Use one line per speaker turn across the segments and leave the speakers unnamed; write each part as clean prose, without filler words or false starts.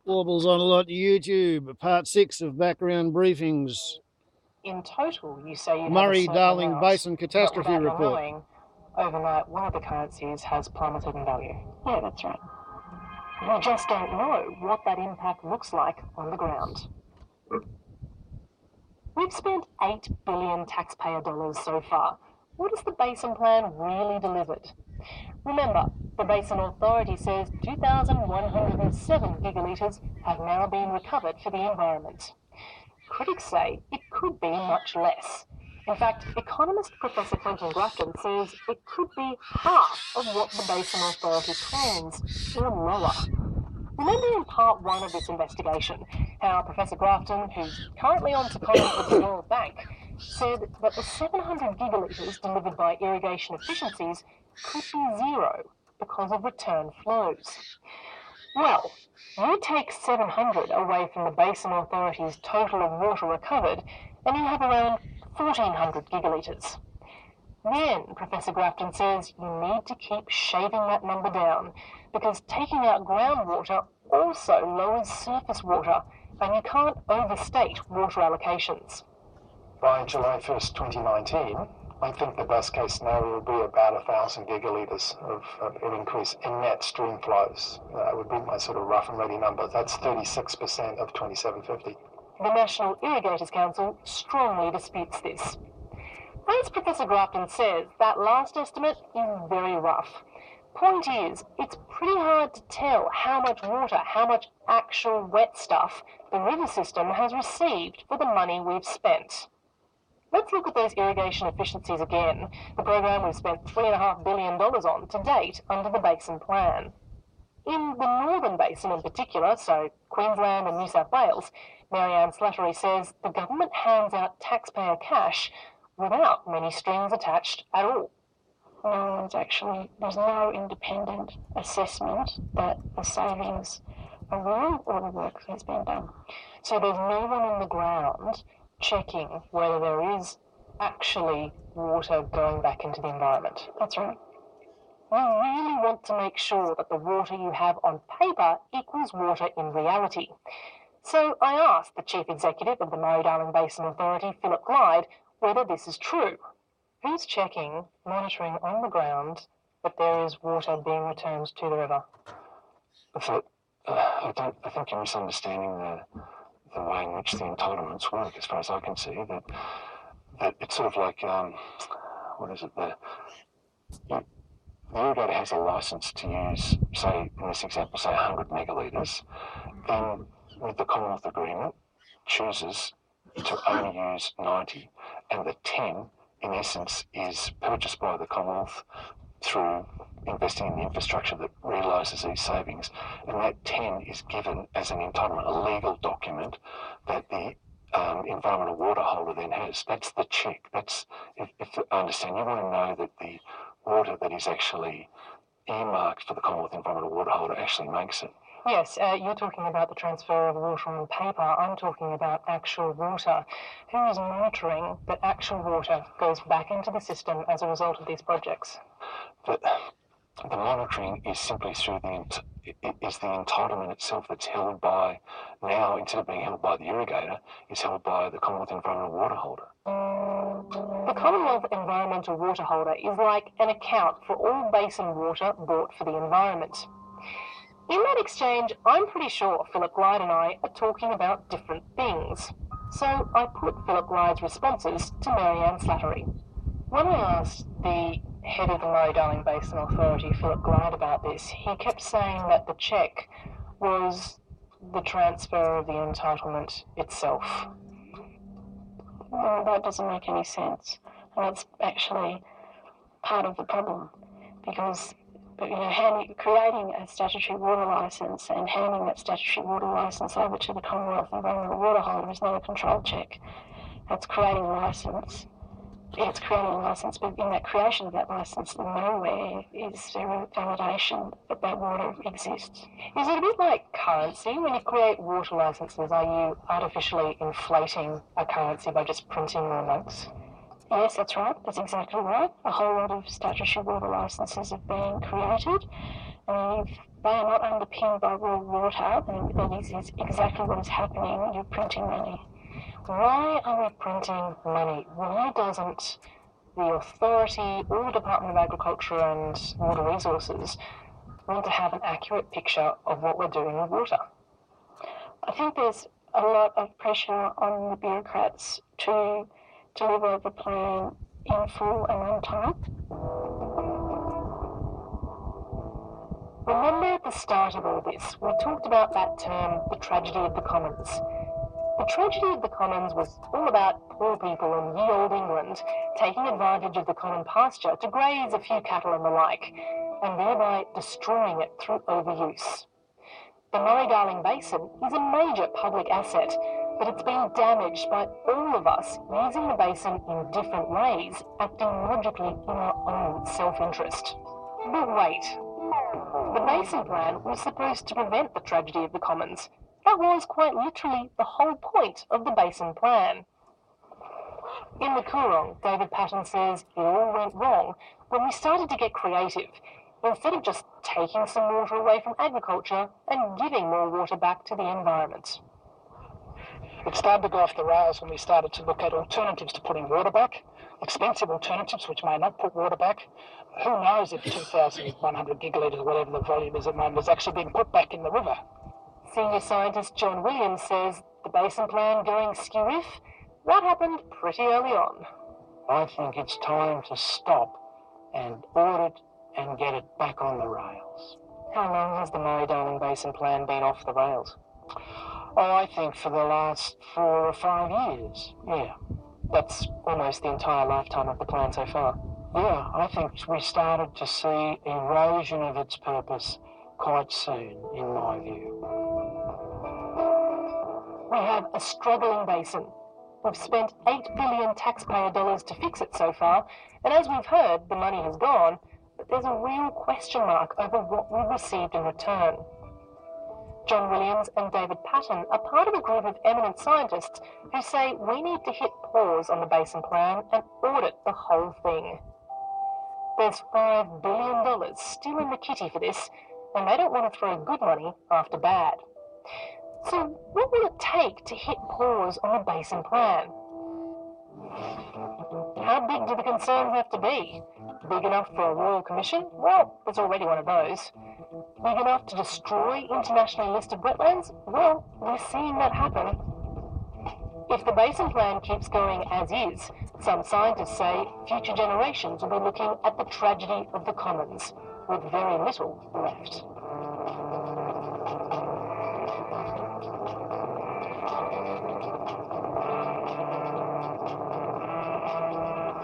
Warbles on a lot to YouTube. Part 6 of background briefings.
In total, you say you
Murray-DarlingcBasin Catastrophe
but
Report.
knowing, overnight, one of the currencies has plummeted in value.
Yeah, that's right.
We just don't know what that impact looks like on the ground. We've spent $8 billion taxpayer dollars so far. What has the Basin Plan really delivered? Remember, the Basin Authority says 2,107 gigalitres have now been recovered for the environment. Critics say it could be much less. In fact, economist Professor Tony Abbott says it could be half of what the Basin Authority claims, or lower. Remember in part 1 of this investigation, how Professor Grafton, who's currently on secondment with the World Bank, said that the 700 gigalitres delivered by irrigation efficiencies could be zero because of return flows. Well, you take 700 away from the Basin Authority's total of water recovered, and you have around 1,400 gigalitres. Then, Professor Grafton says, you need to keep shaving that number down, because taking out groundwater also lowers surface water, and you can't overstate water allocations.
By July 1st, 2019, I think the best case scenario will be about 1,000 gigalitres of an increase in net stream flows. That would be my sort of rough and ready number. That's 36% of 2750.
The National Irrigators Council strongly disputes this. As Professor Grafton says, that last estimate is very rough. Point is, it's pretty hard to tell how much water, how much actual wet stuff the river system has received for the money we've spent. Let's look at those irrigation efficiencies again, the program we've spent $3.5 billion on to date under the Basin Plan. In the Northern Basin in particular, so Queensland and New South Wales, Marianne Slattery says the government hands out taxpayer cash without many strings attached at all.
No, there's no independent assessment that the savings are real or the work has been done.
So there's no one on the ground checking whether there is actually water going back into the environment.
That's right.
We really want to make sure that the water you have on paper equals water in reality. So I asked the Chief Executive of the Murray-Darling Basin Authority, Philip Glyde, whether this is true. Who's checking, monitoring on the ground that there is water being returned to the river?
I think you're misunderstanding the way in which the entitlements work, as far as I can see. That it's sort of like, the irrigator has a licence to use, say, in this example, say 100 megalitres, then with the Commonwealth Agreement, chooses to only use 90, and the 10, in essence, is purchased by the Commonwealth through investing in the infrastructure that realises these savings, and that 10 is given as an entitlement, a legal document that the environmental water holder then has. That's the check. That's, if I understand, you want to know that the water that is actually earmarked for the Commonwealth environmental water holder actually makes it.
Yes, you're talking about the transfer of water on paper. I'm talking about actual water. Who is monitoring that actual water goes back into the system as a result of these projects?
The monitoring is simply through the entitlement itself that's held by, now instead of being held by the irrigator, is held by the Commonwealth environmental water holder.
The Commonwealth environmental water holder is like an account for all basin water bought for the environment. In that exchange, I'm pretty sure Philip Glyde and I are talking about different things. So I put Philip Glyde's responses to Marianne Slattery. When I asked the head of the Murray-Darling Basin Authority, Philip Glyde, about this, he kept saying that the check was the transfer of the entitlement itself.
Well, that doesn't make any sense. And that's actually part of the problem, because creating a statutory water licence and handing that statutory water licence over to the Commonwealth environmental water holder is not a control check. That's creating a licence. It's creating a licence, but in that creation of that licence, nowhere is there a validation that that water exists.
Is it a bit like currency? When you create water licences, are you artificially inflating a currency by just printing more notes?
Yes, that's right. That's exactly right. A whole lot of statutory water licences have been created. And they are not underpinned by raw water, and that is exactly what is happening. You're printing money.
Why are we printing money? Why doesn't the authority or the Department of Agriculture and Water Resources want to have an accurate picture of what we're doing with water?
I think there's a lot of pressure on the bureaucrats to deliver the plan in full and on time.
Remember at the start of all this, we talked about that term, the tragedy of the commons. The tragedy of the commons was all about poor people in ye old England taking advantage of the common pasture to graze a few cattle and the like, and thereby destroying it through overuse. The Murray-Darling Basin is a major public asset, but it's been damaged by all of us using the basin in different ways, acting logically in our own self-interest. But wait, the Basin Plan was supposed to prevent the tragedy of the commons. That was quite literally the whole point of the Basin Plan. In the Coorong, David Patten says it all went wrong when we started to get creative. Instead of just taking some water away from agriculture and giving more water back to the environment.
It started to go off the rails when we started to look at alternatives to putting water back, expensive alternatives which may not put water back. Who knows if 2,100 gigalitres, whatever the volume is at the moment, is actually being put back in the river.
Senior scientist John Williams says the Basin Plan going skew-if, that happened pretty early on.
I think it's time to stop and audit and get it back on the rails.
How long has the Murray-Darling Basin Plan been off the rails?
Oh, I think for the last 4 or 5 years, yeah.
That's almost the entire lifetime of the plan so far.
Yeah, I think we started to see erosion of its purpose quite soon, in my view.
We have a struggling basin. We've spent $8 billion taxpayer dollars to fix it so far, and as we've heard, the money has gone, but there's a real question mark over what we've received in return. John Williams and David Patten are part of a group of eminent scientists who say we need to hit pause on the Basin Plan and audit the whole thing. There's $5 billion still in the kitty for this, and they don't want to throw good money after bad. So what will it take to hit pause on the Basin Plan? How big do the concerns have to be? Big enough for a Royal Commission? Well, there's already one of those. Big enough to destroy internationally listed wetlands? Well, we're seeing that happen. If the Basin Plan keeps going as is, some scientists say future generations will be looking at the tragedy of the commons, with very little left.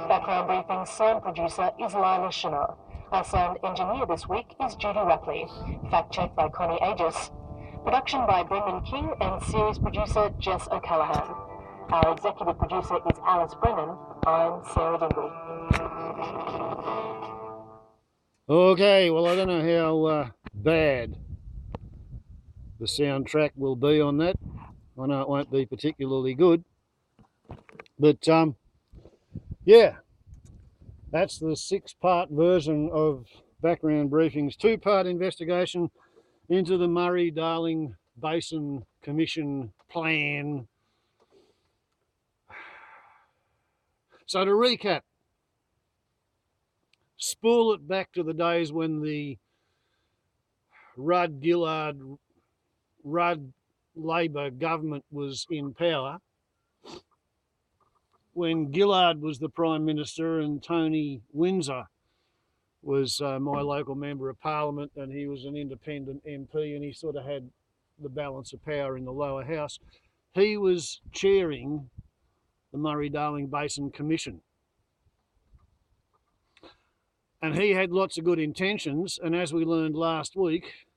Background Briefing's sound producer is Lila Shinar. Our sound engineer this week is Judy Rapley. Fact-checked by Connie Aegis. Production by Brendan King and series producer Jess O'Callaghan. Our executive producer is Alice Brennan. I'm Sarah Dingle.
Okay, well, I don't know how bad the soundtrack will be on that. I know it won't be particularly good. But, yeah, that's the 6-part version of Background Briefing's 2-part investigation into the Murray-Darling Basin Commission plan. So to recap, spool it back to the days when the Rudd-Gillard Labor government was in power, when Gillard was the Prime Minister and Tony Windsor was my local Member of Parliament, and he was an independent MP, and he sort of had the balance of power in the lower house. He was chairing the Murray-Darling Basin Commission. And he had lots of good intentions, and as we learned last week,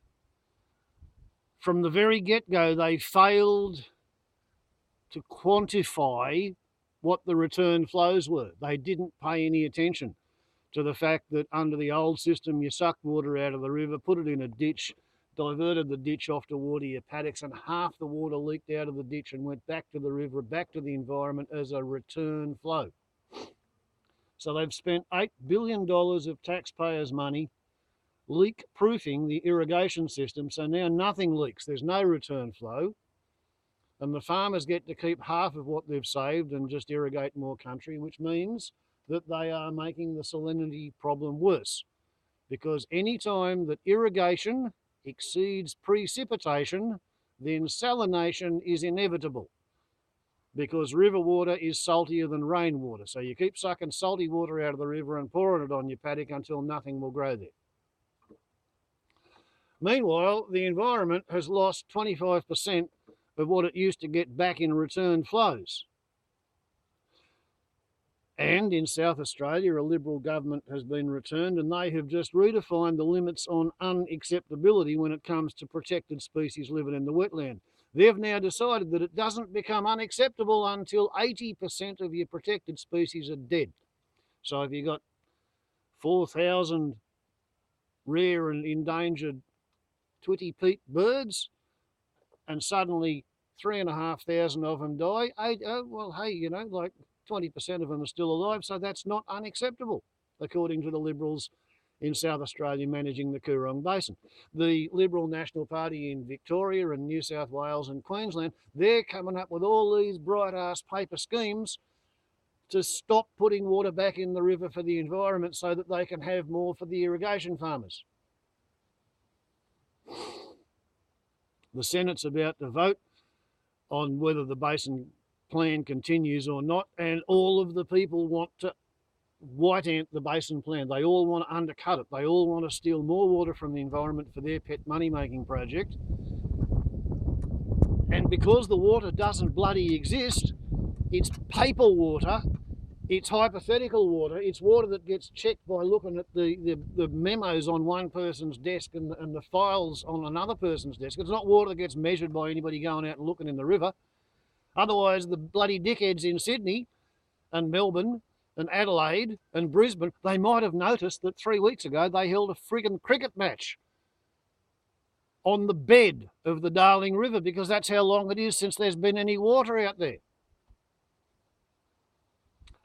from the very get-go, they failed to quantify what the return flows were. They didn't pay any attention to the fact that under the old system, you sucked water out of the river, put it in a ditch, diverted the ditch off to water your paddocks, and half the water leaked out of the ditch and went back to the river, back to the environment as a return flow. So they've spent $8 billion of taxpayers' money leak-proofing the irrigation system, so now nothing leaks. There's no return flow, and the farmers get to keep half of what they've saved and just irrigate more country, which means that they are making the salinity problem worse. Because any time that irrigation exceeds precipitation, then salination is inevitable, because river water is saltier than rainwater. So you keep sucking salty water out of the river and pouring it on your paddock until nothing will grow there. Meanwhile, the environment has lost 25% of what it used to get back in return flows. And in South Australia, a Liberal government has been returned, and they have just redefined the limits on unacceptability when it comes to protected species living in the wetland. They've now decided that it doesn't become unacceptable until 80% of your protected species are dead. So if you've got 4,000 rare and endangered twitty-peat birds, and suddenly 3,500 of them die, well, hey, you know, like 20% of them are still alive, so that's not unacceptable, according to the Liberals in South Australia managing the Coorong Basin. The Liberal National Party in Victoria and New South Wales and Queensland, they're coming up with all these bright-ass paper schemes to stop putting water back in the river for the environment so that they can have more for the irrigation farmers. The Senate's about to vote on whether the Basin plan continues or not, and all of the people want to white ant the Basin plan. They all want to undercut it. They all want to steal more water from the environment for their pet money-making project. And because the water doesn't bloody exist, it's paper water, it's hypothetical water, it's water that gets checked by looking at the memos on one person's desk and the files on another person's desk. It's not water that gets measured by anybody going out and looking in the river. Otherwise, the bloody dickheads in Sydney and Melbourne and Adelaide and Brisbane, they might have noticed that 3 weeks ago they held a friggin' cricket match on the bed of the Darling River, because that's how long it is since there's been any water out there.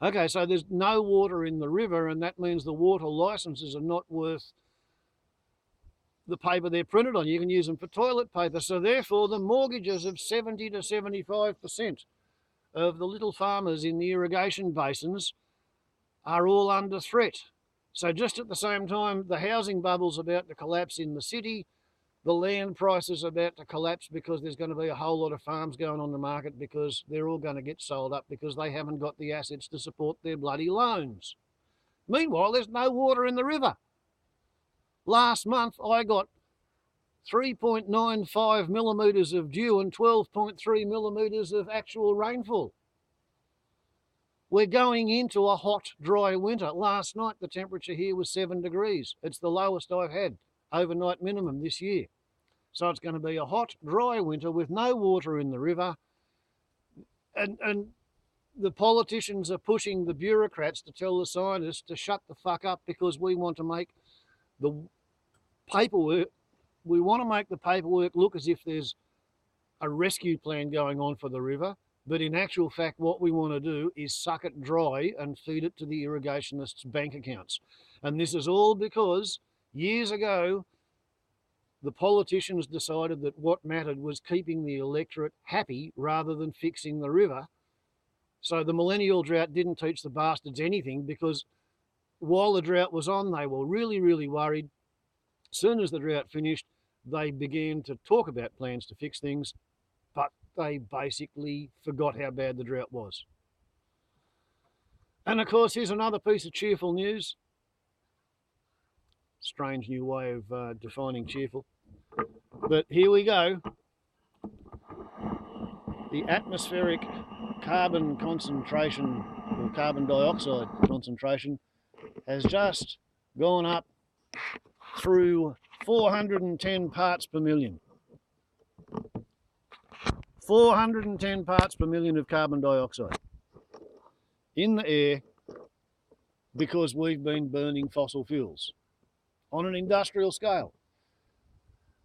Okay, so there's no water in the river, and that means the water licenses are not worth the paper they're printed on. You can use them for toilet paper. So therefore, the mortgages of 70 to 75% of the little farmers in the irrigation basins are all under threat. So just at the same time, the housing bubble's about to collapse in the city, the land prices are about to collapse because there's going to be a whole lot of farms going on the market because they're all going to get sold up because they haven't got the assets to support their bloody loans. Meanwhile, there's no water in the river. Last month, I got 3.95 millimetres of dew and 12.3 millimetres of actual rainfall. We're going into a hot, dry winter. Last night, the temperature here was 7 degrees. It's the lowest I've had overnight minimum this year. So it's going to be a hot, dry winter with no water in the river. And the politicians are pushing the bureaucrats to tell the scientists to shut the fuck up because we want to make the paperwork, look as if there's a rescue plan going on for the river. But in actual fact, what we want to do is suck it dry and feed it to the irrigationists' bank accounts. And this is all because years ago, the politicians decided that what mattered was keeping the electorate happy rather than fixing the river. So the millennial drought didn't teach the bastards anything, because while the drought was on, they were really, really worried. As soon as the drought finished, they began to talk about plans to fix things, but they basically forgot how bad the drought was. And of course, here's another piece of cheerful news. Strange new way of defining cheerful. But here we go. The atmospheric carbon concentration, or carbon dioxide concentration, has just gone up through 410 parts per million. 410 parts per million of carbon dioxide in the air because we've been burning fossil fuels on an industrial scale.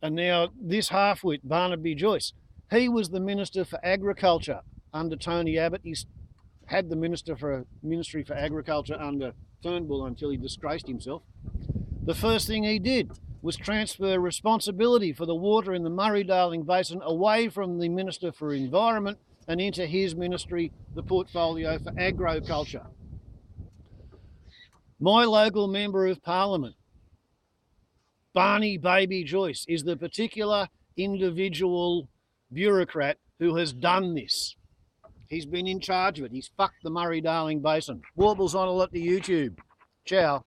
And now this half-wit, Barnaby Joyce, he was the Minister for Agriculture under Tony Abbott. He's had the Ministry for Agriculture under Turnbull until he disgraced himself. The first thing he did was transfer responsibility for the water in the Murray-Darling Basin away from the Minister for Environment and into his ministry, the portfolio for agriculture. My local Member of Parliament, Barnaby Joyce, is the particular individual bureaucrat who has done this. He's been in charge of it. He's fucked the Murray-Darling Basin. Warbles on a lot to YouTube. Ciao.